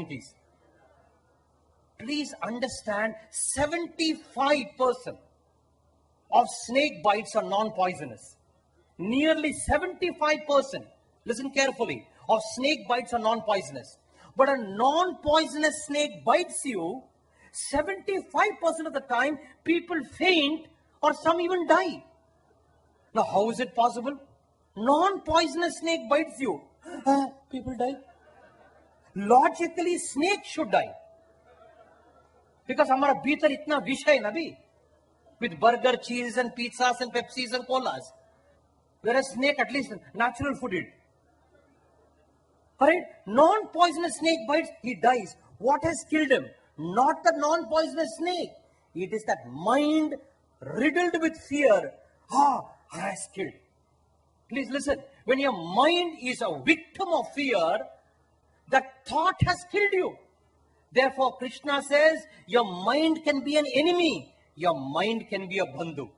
attention please. Please understand, 75% of snake bites are non-poisonous. Nearly 75%, listen carefully, of snake bites are non-poisonous. But a non-poisonous snake bites you, 75% of the time people faint or some even die. Now how is it possible? Non-poisonous snake bites you. People die. Logically, snake should die. Because हमारा भीतर इतना विष है ना भी, with burger, cheese and pizzas and Pepsis and colas. Whereas snake, at least natural food it. Alright, non-poisonous snake bites, he dies. What has killed him? Not the non-poisonous snake. It is that mind riddled with fear. Has killed. Please listen. When your mind is a victim of fear, that thought has killed you. Therefore, Krishna says, your mind can be an enemy. Your mind can be a bandhu.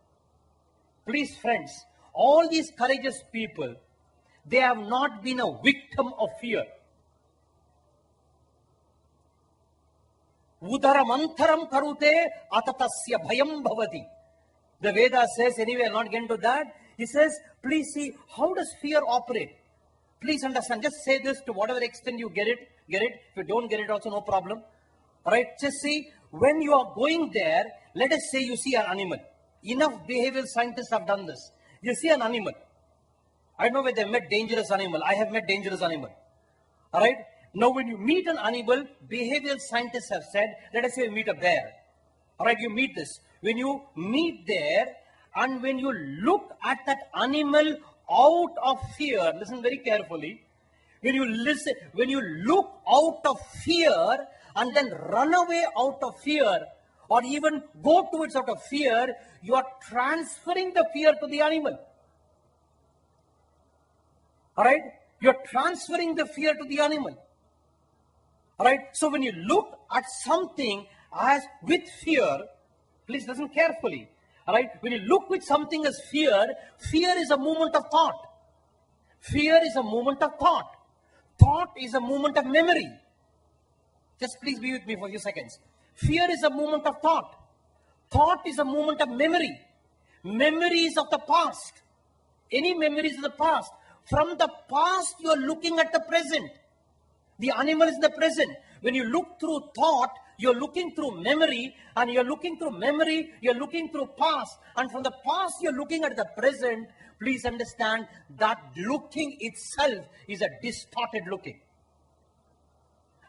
Please, friends, all these courageous people, they have not been a victim of fear. Udaram antaram karute atatasya bhayam bhavati. The Veda says, anyway, I'll not get into that. He says, please see, how does fear operate? Please understand, just say this to whatever extent you get it. If you don't get it also, no problem. Alright, just see, when you are going there, let us say you see an animal. Enough behavioral scientists have done this. You see an animal. I don't know whether they met dangerous animal. I have met dangerous animal. Alright, now when you meet an animal, behavioral scientists have said, let us say you meet a bear. Alright, you meet this. When you meet there, and when you look at that animal out of fear, listen very carefully. When you look out of fear and then run away out of fear, or even go towards out of fear, you are transferring the fear to the animal. Alright? You are transferring the fear to the animal. Alright? So when you look at something as with fear, please listen carefully. Alright? When you look with something as fear, fear is a movement of thought. Fear is a movement of thought. Thought is a movement of memory. Just please be with me for a few seconds. Fear is a movement of thought. Thought is a movement of memory. Memories of the past. Any memories of the past. From the past, you are looking at the present. The animal is the present. When you look through thought, you're looking through memory, and you're looking through memory, you're looking through past, and from the past, you're looking at the present. Please understand that looking itself is a distorted looking.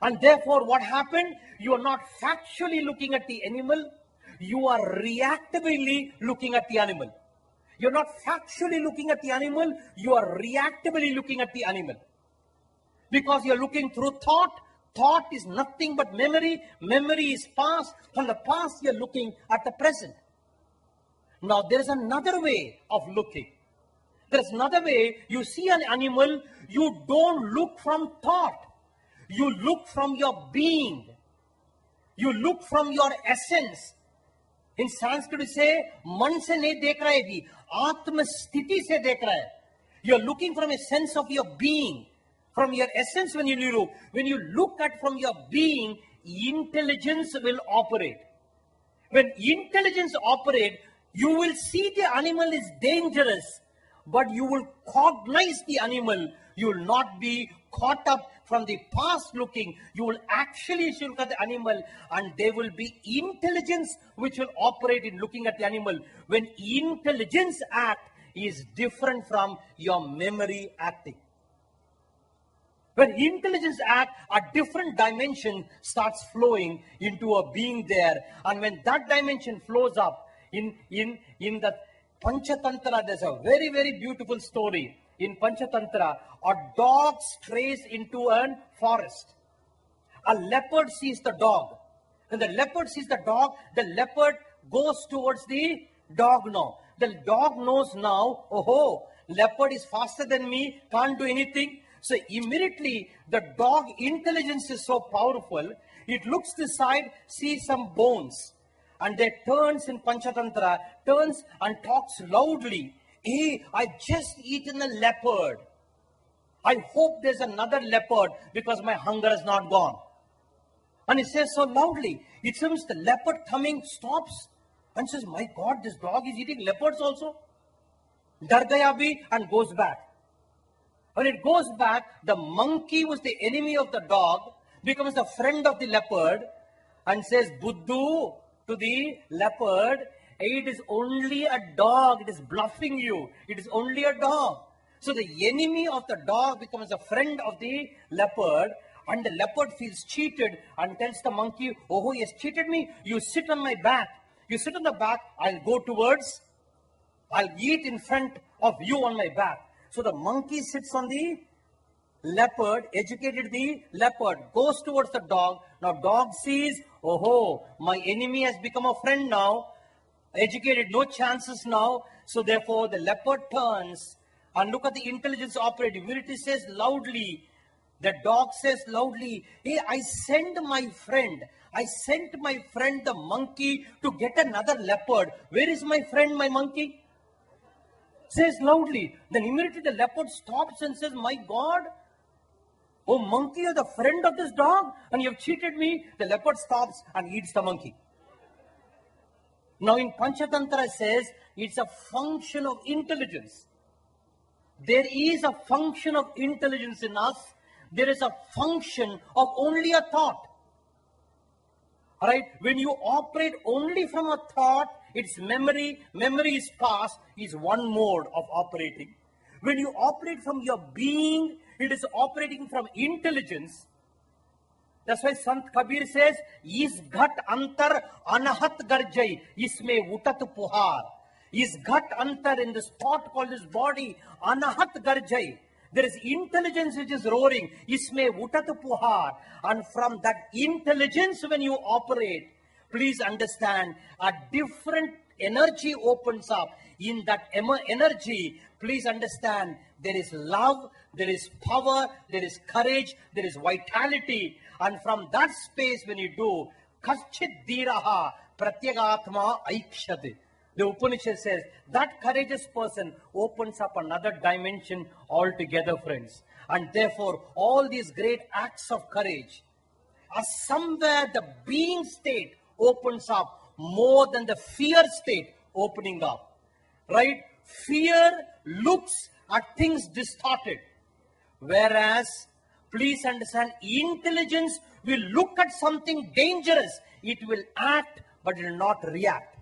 And therefore, what happened? You are not factually looking at the animal, you are reactively looking at the animal. You're not factually looking at the animal, you are reactively looking at the animal. Because you're looking through thought. Thought is nothing but memory. Memory is past. From the past, you're looking at the present. Now, there is another way of looking. There's another way. You see an animal, you don't look from thought. You look from your being. You look from your essence. In Sanskrit, we say, man se nahi dekh raha hai ji, atma sthiti se dekh raha hai. You're looking from a sense of your being. From your essence, when you look at from your being, intelligence will operate. When intelligence operates, you will see the animal is dangerous, but you will cognize the animal. You will not be caught up from the past looking. You will actually look at the animal, and there will be intelligence which will operate in looking at the animal. When intelligence act is different from your memory acting. When intelligence act, a different dimension starts flowing into a being there. And when that dimension flows up, in the Panchatantra, there's a very, very beautiful story. In Panchatantra, a dog strays into a forest. A leopard sees the dog. When the leopard sees the dog, the leopard goes towards the dog now. The dog knows now, oh, leopard is faster than me, can't do anything. So immediately the dog intelligence is so powerful, it looks to the side, sees some bones, and they turns in Panchatantra, turns and talks loudly. Hey, I've just eaten a leopard. I hope there's another leopard because my hunger is not gone. And he says so loudly. It seems the leopard coming stops and says, my God, this dog is eating leopards also. Dar gaya bhi, and goes back. When it goes back, the monkey was the enemy of the dog, becomes the friend of the leopard, and says, Buddhu, to the leopard, it is only a dog. It is bluffing you. It is only a dog. So the enemy of the dog becomes a friend of the leopard, and the leopard feels cheated and tells the monkey, oh, he has cheated me. You sit on my back. You sit on the back, I'll go towards, I'll eat in front of you on my back. So the monkey sits on the leopard, educated the leopard, goes towards the dog. Now dog sees, oh, my enemy has become a friend now. Educated, no chances now. So therefore the leopard turns and look at the intelligence operating. Immunity says loudly, the dog says loudly, hey, I sent my friend the monkey to get another leopard. Where is my friend, my monkey? Says loudly. Then immediately the leopard stops and says, my God, oh monkey, you're the friend of this dog and you've cheated me. The leopard stops and eats the monkey. Now in Panchatantra it says, it's a function of intelligence. There is a function of intelligence in us. There is a function of only a thought. Alright, when you operate only from a thought, it's memory is past, is one mode of operating. When you operate from your being, it is operating from intelligence. That's why Sant Kabir says, is ghat antar anahat garjai, isme utat puhar. Is ghat antar, in the spot called this body, anahat garjai. There is intelligence which is roaring. Isme utat puhar. And from that intelligence when you operate, please understand, a different energy opens up. In that energy, please understand, there is love, there is power, there is courage, there is vitality. And from that space when you do, kaschit dhiraha pratyagatma aikshati. The Upanishad says that courageous person opens up another dimension altogether, friends. And therefore, all these great acts of courage are somewhere the being state opens up more than the fear state opening up. Right? Fear looks at things distorted. Whereas, please understand, intelligence will look at something dangerous. It will act, but it will not react.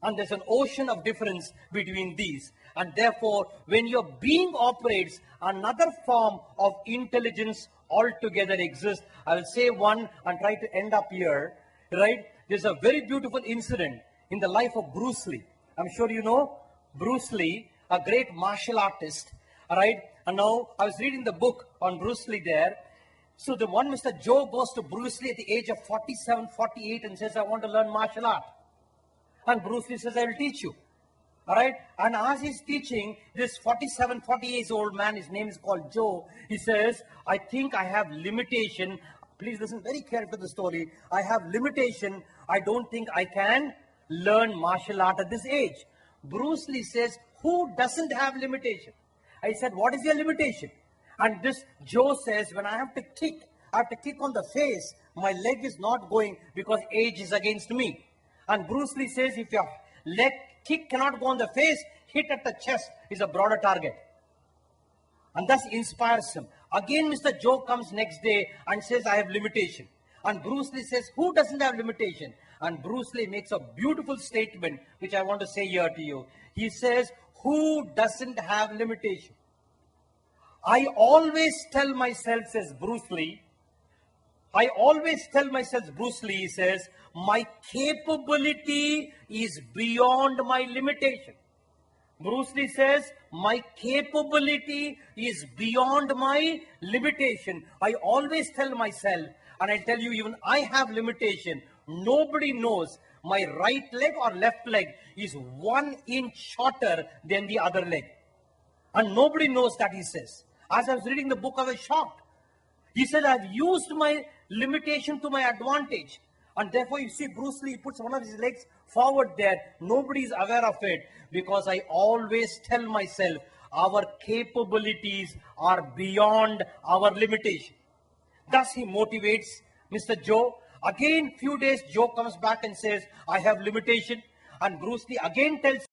And there's an ocean of difference between these. And therefore, when your being operates, another form of intelligence altogether exists. I will say one and try to end up here. Right? There's a very beautiful incident in the life of Bruce Lee. I'm sure you know Bruce Lee, a great martial artist. All right? And now I was reading the book on Bruce Lee there. So the one Mr. Joe goes to Bruce Lee at the age of 47, 48 and says, I want to learn martial art. And Bruce Lee says, I will teach you. All right? And as he's teaching, this 47, 48 years old man, his name is called Joe, he says, I think I have limitation. Please listen very carefully to the story. I have limitation. I don't think I can learn martial art at this age. Bruce Lee says, who doesn't have limitation? I said, what is your limitation? And this Joe says, when I have to kick on the face. My leg is not going because age is against me. And Bruce Lee says, if your leg kick cannot go on the face, hit at the chest is a broader target. And thus inspires him. Again, Mr. Joe comes next day and says, I have limitation. And Bruce Lee says, who doesn't have limitation? And Bruce Lee makes a beautiful statement, which I want to say here to you. He says, who doesn't have limitation? I always tell myself, says Bruce Lee, he says, my capability is beyond my limitation. Bruce Lee says, my capability is beyond my limitation. I always tell myself, and I tell you, even I have limitation. Nobody knows my right leg or left leg is 1 inch shorter than the other leg. And nobody knows that, he says. As I was reading the book, I was shocked. He said, I've used my limitation to my advantage. And therefore, you see, Bruce Lee puts one of his legs forward there. Nobody is aware of it because I always tell myself, our capabilities are beyond our limitation. Thus, he motivates Mr. Joe. Again, few days, Joe comes back and says, I have limitation. And Bruce Lee again tells